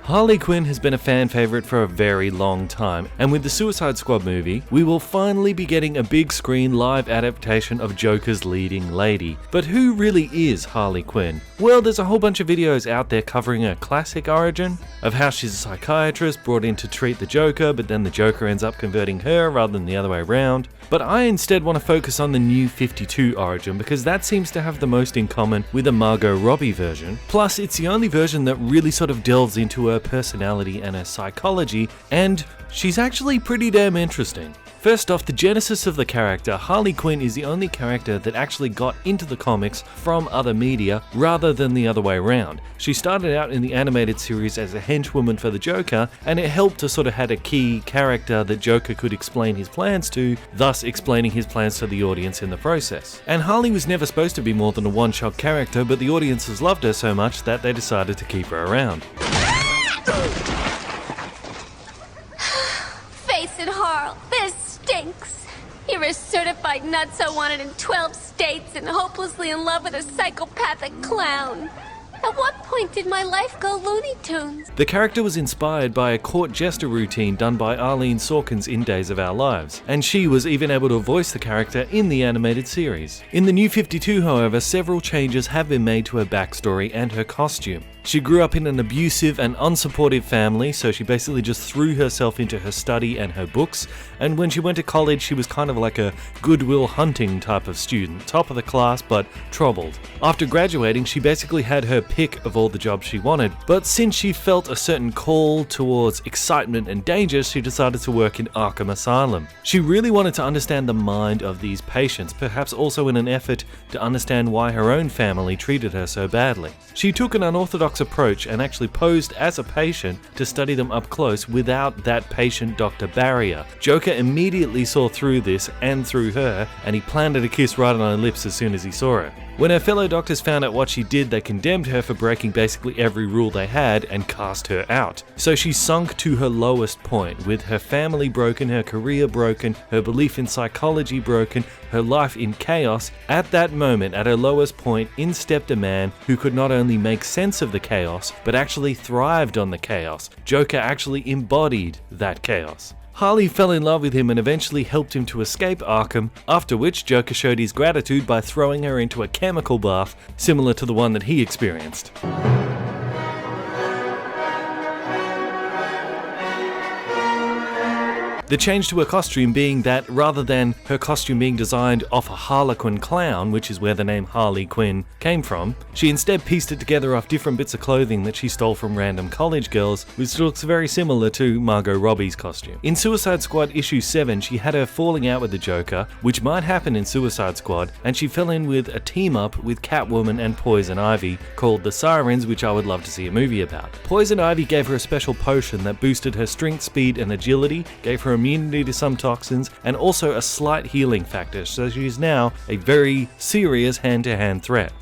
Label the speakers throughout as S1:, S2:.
S1: Harley Quinn has been a fan favourite for a very long time, and with the Suicide Squad movie, we will finally be getting a big screen live adaptation of Joker's leading lady. But who really is Harley Quinn? Well, there's a whole bunch of videos out there covering her classic origin, of how she's a psychiatrist brought in to treat the Joker, but then the Joker ends up converting her rather than the other way around. But I instead want to focus on the New 52 origin because that seems to have the most in common with the Margot Robbie version. Plus, it's the only version that really sort of delves into her personality and her psychology, and she's actually pretty damn interesting. First off, the genesis of the character, Harley Quinn is the only character that actually got into the comics from other media rather than the other way around. She started out in the animated series as a henchwoman for the Joker, and it helped to sort of had a key character that Joker could explain his plans to, thus explaining his plans to the audience in the process. And Harley was never supposed to be more than a one-shot character, but the audiences loved her so much that they decided to keep her around.
S2: Face it, Harl, this stinks. You're a certified nutso wanted in 12 states and hopelessly in love with a psychopathic clown. At what point did my life go Looney Tunes?
S1: The character was inspired by a court jester routine done by Arlene Sorkin's in Days of Our Lives, and she was even able to voice the character in the animated series. In the New 52, however, several changes have been made to her backstory and her costume. She grew up in an abusive and unsupportive family, so she basically just threw herself into her study and her books, and when she went to college she was kind of like a Goodwill Hunting type of student, top of the class but troubled. After graduating, she basically had her pick of all the jobs she wanted, but since she felt a certain call towards excitement and danger, she decided to work in Arkham Asylum. She really wanted to understand the mind of these patients, perhaps also in an effort to understand why her own family treated her so badly. She took an unorthodox approach and actually posed as a patient to study them up close without that patient-doctor barrier. Joker immediately saw through this and through her, and he planted a kiss right on her lips as soon as he saw her. When her fellow doctors found out what she did, they condemned her for breaking basically every rule they had and cast her out. So she sunk to her lowest point, with her family broken, her career broken, her belief in psychology broken, her life in chaos. At that moment, at her lowest point, in stepped a man who could not only make sense of the chaos, but actually thrived on the chaos. Joker actually embodied that chaos. Harley fell in love with him and eventually helped him to escape Arkham, after which Joker showed his gratitude by throwing her into a chemical bath similar to the one that he experienced. The change to her costume being that rather than her costume being designed off a Harlequin clown, which is where the name Harley Quinn came from, she instead pieced it together off different bits of clothing that she stole from random college girls, which looks very similar to Margot Robbie's costume. In Suicide Squad issue 7, she had her falling out with the Joker, which might happen in Suicide Squad, and she fell in with a team-up with Catwoman and Poison Ivy called the Sirens, which I would love to see a movie about. Poison Ivy gave her a special potion that boosted her strength, speed, and agility, gave her immunity to some toxins, and also a slight healing factor, so she's now a very serious hand-to-hand threat.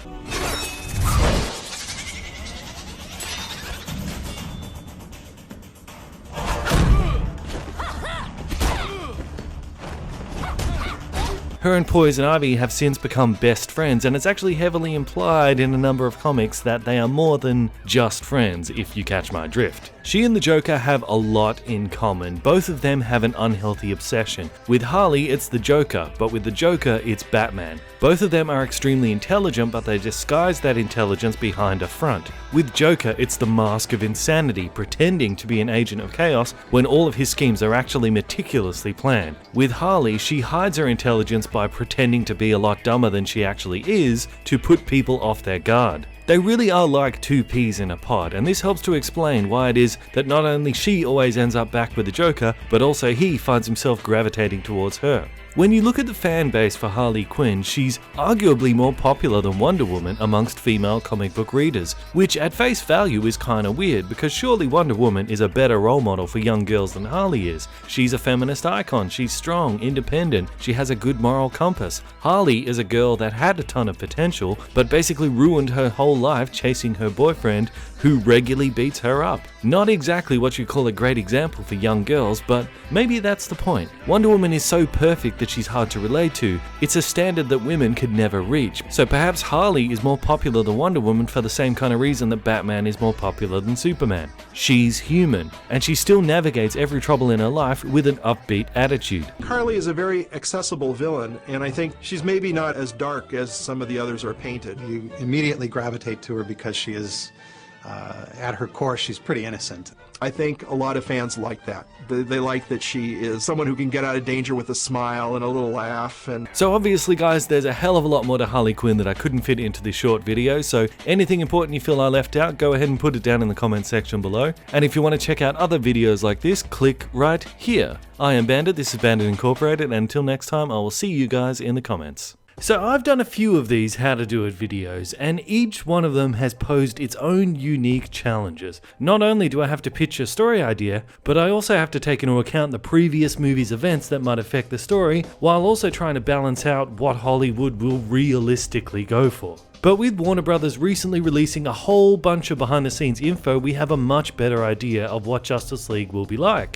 S1: Her and Poison Ivy have since become best friends, and it's actually heavily implied in a number of comics that they are more than just friends, if you catch my drift. She and the Joker have a lot in common. Both of them have an unhealthy obsession. With Harley, it's the Joker, but with the Joker, it's Batman. Both of them are extremely intelligent, but they disguise that intelligence behind a front. With Joker, it's the mask of insanity, pretending to be an agent of chaos when all of his schemes are actually meticulously planned. With Harley, she hides her intelligence by pretending to be a lot dumber than she actually is to put people off their guard. They really are like two peas in a pod, and this helps to explain why it is that not only she always ends up back with the Joker, but also he finds himself gravitating towards her. When you look at the fan base for Harley Quinn, she's arguably more popular than Wonder Woman amongst female comic book readers, which at face value is kinda weird because surely Wonder Woman is a better role model for young girls than Harley is. She's a feminist icon, she's strong, independent, she has a good moral compass. Harley is a girl that had a ton of potential, but basically ruined her whole whole life chasing her boyfriend who regularly beats her up. Not exactly what you call a great example for young girls, but maybe that's the point. Wonder Woman is so perfect that she's hard to relate to. It's a standard that women could never reach. So perhaps Harley is more popular than Wonder Woman for the same kind of reason that Batman is more popular than Superman. She's human, and she still navigates every trouble in her life with an upbeat attitude.
S3: Harley is a very accessible villain, and I think she's maybe not as dark as some of the others are painted.
S4: You immediately gravitate to her because she is, at her core, she's pretty innocent.
S3: I think a lot of fans like that. They like that she is someone who can get out of danger with a smile and a little laugh. And
S1: so obviously guys, there's a hell of a lot more to Harley Quinn that I couldn't fit into this short video, so anything important you feel I left out, go ahead and put it down in the comment section below. And if you want to check out other videos like this, click right here. I am Bandit, this is Bandit Incorporated, and until next time, I will see you guys in the comments. So I've done a few of these how to do it videos, and each one of them has posed its own unique challenges. Not only do I have to pitch a story idea, but I also have to take into account the previous movie's events that might affect the story, while also trying to balance out what Hollywood will realistically go for. But with Warner Brothers recently releasing a whole bunch of behind the scenes info, we have a much better idea of what Justice League will be like.